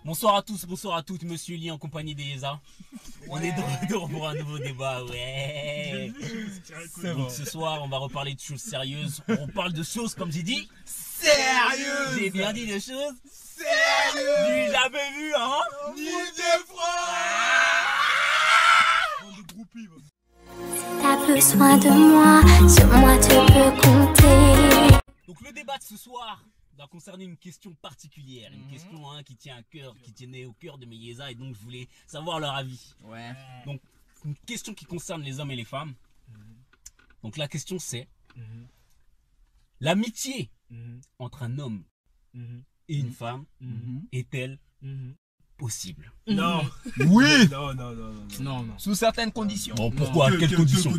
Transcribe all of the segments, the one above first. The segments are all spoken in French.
Bonsoir à tous, bonsoir à toutes, monsieur Lee en compagnie d'Elisa. On est de retour pour un nouveau débat, ouais. Donc ce soir, on va reparler de choses sérieuses. On parle de choses, comme j'ai dit, sérieuses. J'ai bien dit des choses sérieuses. Du jamais vu, hein. Ni de T'as besoin de moi, sur moi tu peux compter. Donc le débat de ce soir va concerner une question particulière, une question qui tient à cœur, qui tenait au cœur de mes Yéza, et donc je voulais savoir leur avis. Ouais. Donc une question qui concerne les hommes et les femmes. Donc la question c'est l'amitié entre un homme et une femme est-elle possible? Non. Oui. Non. Sous certaines conditions. Bon, pourquoi? Quelles conditions?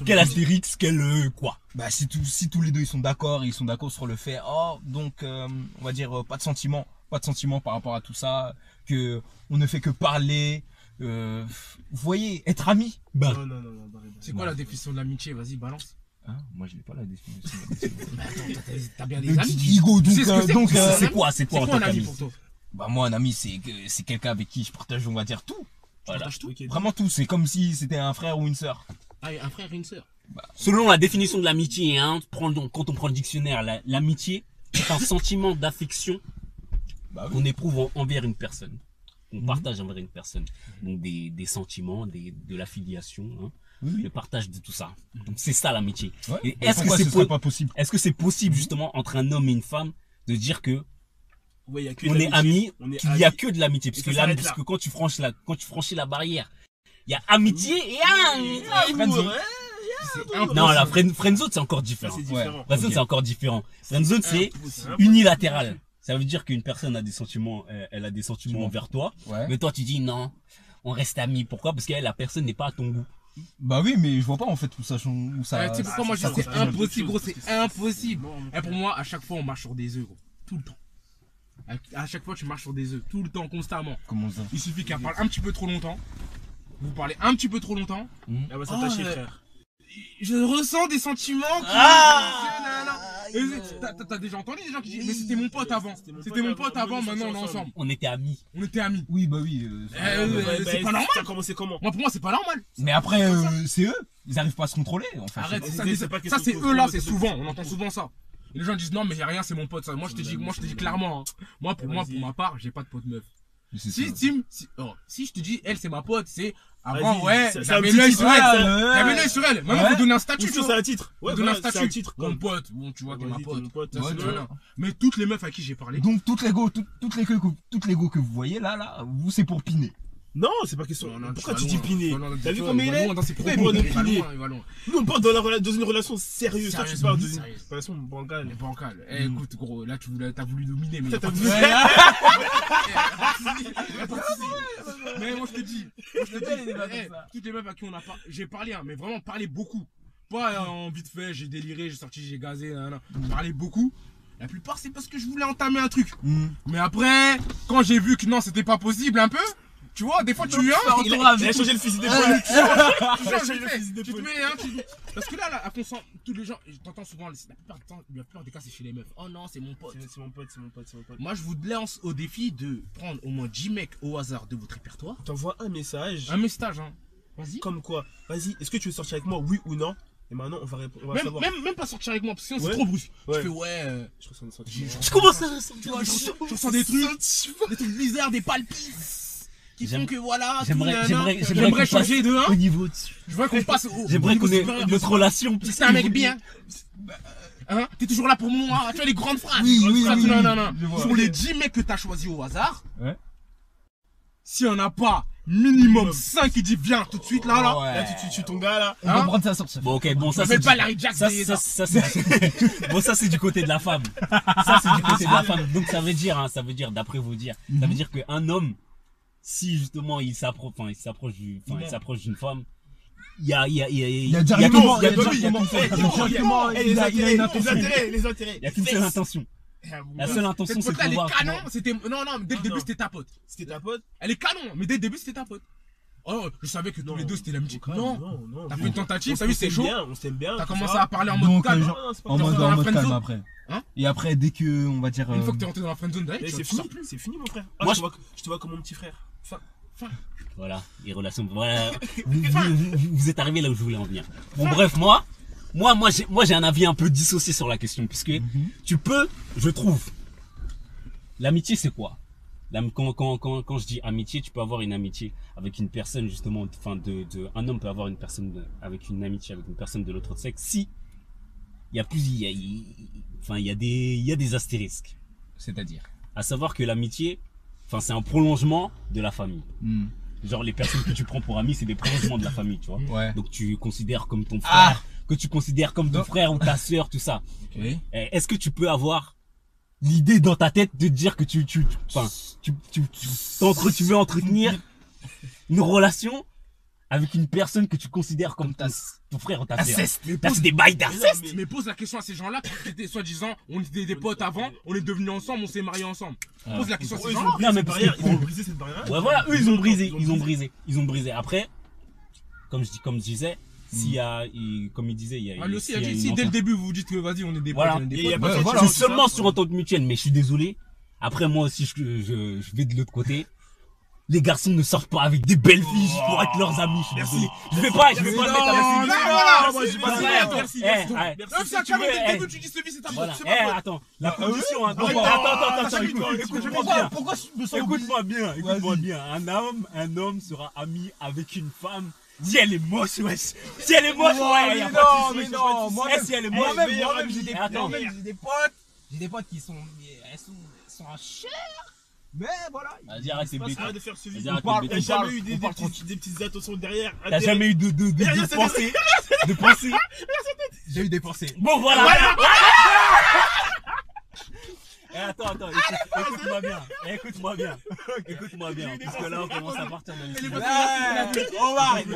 Quel astérix? Quel quoi? Bah si tous les deux ils sont d'accord sur le fait, donc on va dire pas de sentiment par rapport à tout ça, que on ne fait que parler, vous voyez, être amis. Bah. Non. C'est quoi la définition de l'amitié? Vas-y, balance. Hein, moi je n'ai pas la définition. Mais attends, t'as bien des amis. Igo, donc c'est quoi un ami pour toi? Bah moi un ami c'est quelqu'un avec qui je partage, on va dire, tout. Voilà. Partages tout? Vraiment tout, c'est comme si c'était un frère ou une sœur. Ah, un frère et une sœur. Selon la définition de l'amitié, quand on prend le dictionnaire, l'amitié est un sentiment d'affection qu'on éprouve envers une personne, qu'on partage envers une personne. Donc des sentiments, de l'affiliation, le partage de tout ça. Donc c'est ça l'amitié. Ouais. Et est-ce que c'est possible justement entre un homme et une femme de dire que on est amis, qu'il n'y a que de l'amitié, parce que quand tu franchis la barrière, il y a amitié et non, la friendzone c'est encore différent. Friendzone c'est encore différent. Friendzone c'est unilatéral. Ça veut dire qu'une personne a des sentiments, elle a des sentiments envers toi, mais toi tu dis non, on reste amis. Pourquoi? Parce que la personne n'est pas à ton goût. Bah oui, mais je vois pas en fait où ça. Tu sais pourquoi moi je dis c'est impossible, gros, c'est impossible. Et pour moi, à chaque fois on marche sur des œufs, gros, tout le temps. À chaque fois tu marches sur des œufs, tout le temps, constamment. Comment ça? Il suffit qu'elle parle un petit peu trop longtemps. Vous parlez un petit peu trop longtemps. Elle va s'attacher, frère. Je ressens des sentiments qui... T'as déjà entendu des gens qui disent mais c'était mon pote avant. C'était mon pote avant, maintenant on est ensemble. On était amis. Oui, bah oui. C'est pas normal. Ça a commencé comment? Moi pour moi c'est pas normal. Mais après c'est eux, ils arrivent pas à se contrôler en fait. Arrête, ça c'est eux là, c'est souvent, on entend souvent ça. Et les gens disent non mais j'ai rien, c'est mon pote ça. Moi je te dis clairement, moi pour ma part, j'ai pas de pote meuf. Si je te dis elle c'est ma pote, c'est avant j'avais l'œil sur elle. Maintenant faut donner un statut. C'est un titre. Ouais, donner un statut. Mon pote, bon tu vois t'es ma pote. Mais toutes les meufs à qui j'ai parlé. Donc toutes les go que vous voyez là, vous c'est pour piner. Non, c'est pas question. Pourquoi tu dis piner? T'as vu comme comment il est? Pourquoi il me piner? Nous on parle dans une relation sérieuse. Toi tu parles d'une relation bancale. Écoute gros, là t'as voulu dominer mais mais moi je te dis, toutes les meufs à qui j'ai parlé, mais vraiment parlé beaucoup. Pas en vite fait, j'ai déliré, j'ai sorti, j'ai gazé, parlé beaucoup. La plupart c'est parce que je voulais entamer un truc. Mais après, quand j'ai vu que non c'était pas possible un peu. Tu vois, des fois tu viens, il a changé le fusil d'épaule. Tu te mets, parce que là, à consent, tous les gens, t'entends souvent, la plupart des cas c'est chez les meufs. Oh non, c'est mon pote. C'est mon pote. Moi je vous lance au défi de prendre au moins 10 mecs au hasard de votre répertoire. T'envoies un message. Vas-y. Comme quoi? Vas-y, est-ce que tu veux sortir avec moi, oui ou non? Et maintenant on va répondre. Même pas sortir avec moi, parce que sinon c'est trop brusque. Tu fais je ressens des sentiments. Je commence à ressentir. Je ressens des trucs bizarres, des palpis. Qui font que voilà, j'aimerais changer de 1 au niveau dessus. Je veux qu'on passe au J'aimerais qu'on ait notre relation. C'est un mec bien. T'es toujours là pour moi, tu vois les grandes phrases. Oui. Non. Sur les 10 mecs que t'as choisi au hasard, s'il y en a pas minimum 5 qui dit viens tout de suite là, tu ton gars là. On va prendre ça sur ce. Bon ok, bon ça c'est pas Larry Jack. Ça c'est du côté de la femme. Ça c'est du côté de la femme. Donc ça veut dire d'après vous dire, ça veut dire qu'un homme, si justement il s'approche d'une femme, il y a les intérêts. Il y a qu'une seule intention. La seule intention c'est de elle est pouvoir. canon, c'était non, dès le début c'était ta pote. C'était ta pote. Elle est canon, mais dès le début c'était ta pote. Oh, je savais que tous les deux c'était l'amitié. Non. T'as fait une tentative, t'as vu, c'est chaud. On s'aime bien. T'as commencé à parler en mode Donc, calme. en mode calme après. Hein? Et après, dès que, on va dire. Une fois que t'es rentré dans la friendzone, direct, C'est tu sors fini, plus. c'est fini, mon frère. Moi, Je te vois comme mon petit frère. Voilà, les relations. Voilà. Vous êtes arrivé là où je voulais en venir. Bon, bref, moi j'ai un avis un peu dissocié sur la question, puisque tu peux, je trouve, l'amitié c'est quoi? Quand je dis amitié, tu peux avoir une amitié avec une personne justement, enfin un homme peut avoir une personne avec une amitié avec une personne de l'autre sexe si il y a des astérisques. C'est-à-dire. À savoir que l'amitié, enfin c'est un prolongement de la famille. Genre les personnes que tu prends pour amis, c'est des prolongements de la famille, tu vois. Ouais. Donc tu considères comme ton frère, que tu considères comme ton frère ou ta sœur, tout ça. Okay. Est-ce que tu peux avoir l'idée dans ta tête de dire que tu veux entretenir une relation avec une personne que tu considères comme ton frère ou ta sœur? Là, c'est des bails d'inceste. Mais pose la question à ces gens-là qui étaient soi-disant, on était des potes avant, on est devenus ensemble, on s'est mariés ensemble. Pose la question à ces gens-là. Non, mais parce que Ils ont brisé cette barrière. ouais, voilà, eux ils ont brisé. Après, comme je disais, s'il y a, comme il disait, il y a. Lui aussi, il a dit, si dès le début vous vous dites que vas-y, on est des potes, voilà. on est des potes. C'est seulement sur entente mutuelle, mais je suis désolé. Après, moi aussi, je vais de l'autre côté. Les garçons ne sortent pas avec des belles filles juste pour être leurs amis, je suis désolé. Je vais pas le mettre avec Merci. Même si à le début tu dis ce vie c'est ta voilà. faute. Attends, la condition, attends, Pourquoi je me sens écoute-moi bien. Un homme sera ami avec une femme. Si elle est moche, wesh. Si elle est moche, ouais, y a pas de souci. Si elle est moche, moi-même, j'ai des potes qui sont, elles sont en chair. Mais voilà. Vas-y, arrête tes bêtises. Arrête de faire ce Vas-y, vidéo. arrête tes T'as bêtises. jamais eu des petites attentions derrière. T'as jamais eu de pensée? De pensée? J'ai eu des pensées. Bon, voilà. Attends, écoute-moi bien, parce que là on commence à partir dans les On va arrêter.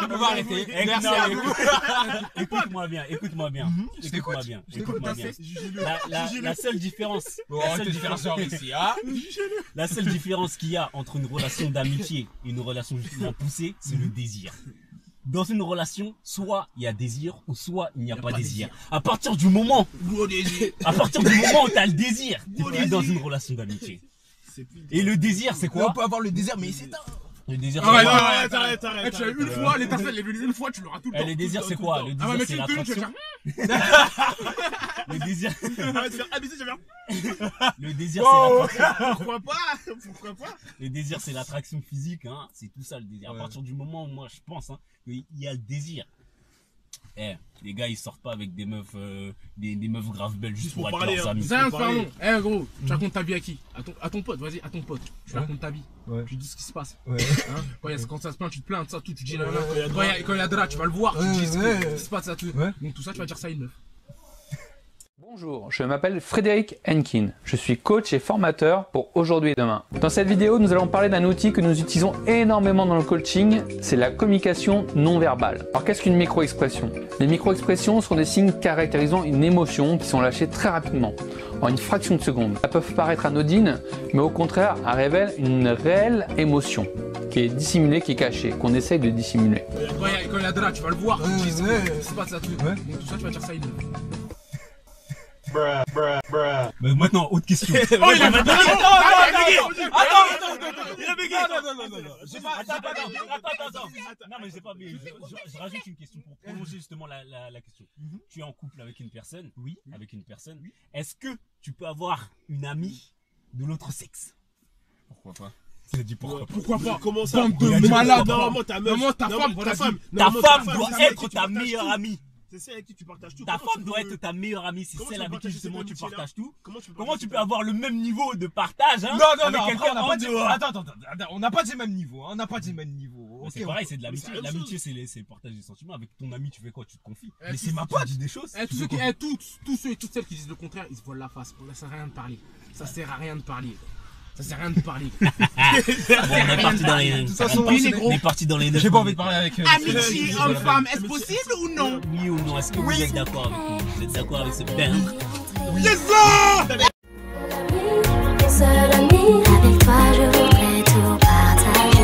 On va arrêter. Écoute-moi bien. La seule différence, la seule différence qu'il y a entre une relation d'amitié et une relation justement poussée, c'est le désir. Dans une relation, soit il y a désir ou soit il n'y a pas désir. À partir du moment où tu as le désir, tu es dans une relation d'amitié. Et le désir, c'est quoi? On peut avoir le désir, mais c'est le désir, Arrête. Tu as eu une fois, l'étincelle est venue une fois, tu l'auras tout le temps. le désir, c'est quoi? Le désir, c'est l'attraction. Le désir. Arrête de faire abuser, j'avais. Le désir, c'est l'attraction. Pourquoi pas? Le désir, c'est l'attraction physique, hein. C'est tout ça le désir. À partir du moment où moi je pense, hein, qu'il y a le désir. Les gars, ils sortent pas avec des meufs, des meufs grave belles juste pour être parler, leurs amis. C'est un pardon. Gros, tu racontes ta vie à qui? À ton pote, vas-y, à ton pote. Tu racontes ta vie. Ouais. Tu dis ce qui se passe. Ouais. Quand ça se plaint, tu te plains, ça, tout, tu dis là. Quand il y a drap, tu vas le voir, tu dis ce qui se passe, ça, tout. Donc tout ça, tu vas dire ça à une meuf. Bonjour, je m'appelle Frédéric Henkin. Je suis coach et formateur pour aujourd'hui et demain. Dans cette vidéo, nous allons parler d'un outil que nous utilisons énormément dans le coaching, c'est la communication non verbale. Alors qu'est-ce qu'une micro-expression? Les micro-expressions sont des signes caractérisant une émotion qui sont lâchés très rapidement, en une fraction de seconde. Elles peuvent paraître anodines, mais au contraire, elles révèlent une réelle émotion qui est dissimulée, qui est cachée, qu'on essaye de dissimuler. Quand il y a drap, tu vas le voir, tu dis ce qui se passe, ça, tout. Donc tout ça, tu vas dire ça à une meuf. Mais maintenant, autre question. Il a Attends. Non, mais j'ai pas bégayé. Je rajoute une question pour prolonger justement la question. Tu es en couple avec une personne? Oui. Avec une personne? Oui. Est-ce que tu peux avoir une amie de l'autre sexe? Pourquoi pas? C'est dit pourquoi pas? Comment ça? Bande de malades. Normalement, ta femme doit être ta meilleure amie. C'est celle avec qui tu partages tout. Ta femme doit être ta meilleure amie, c'est celle avec qui justement tu partages tout. Comment tu peux avoir le même niveau de partage, hein? Non, avec quelqu'un en dehors. Attends, on n'a pas ces mêmes niveaux, C'est pareil, c'est de l'amitié. L'amitié, c'est le partage des sentiments. Avec ton ami, tu fais quoi? Tu te confies. Mais c'est ma pote, dis des choses. Tous ceux et toutes celles qui disent le contraire, ils se voilent la face. Ça sert à rien de parler. Ça sert à rien de parler. On est parti dans les. De toute façon, on est parti dans les. J'ai pas envie de parler avec. Amitié homme-femme, est-ce possible ou non? Oui ou non? Est-ce que vous êtes d'accord avec nous? Vous êtes d'accord avec ce père? Yes, sir! Seul ami, avec toi je voudrais tout partager.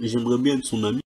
Et j'aimerais bien être son ami.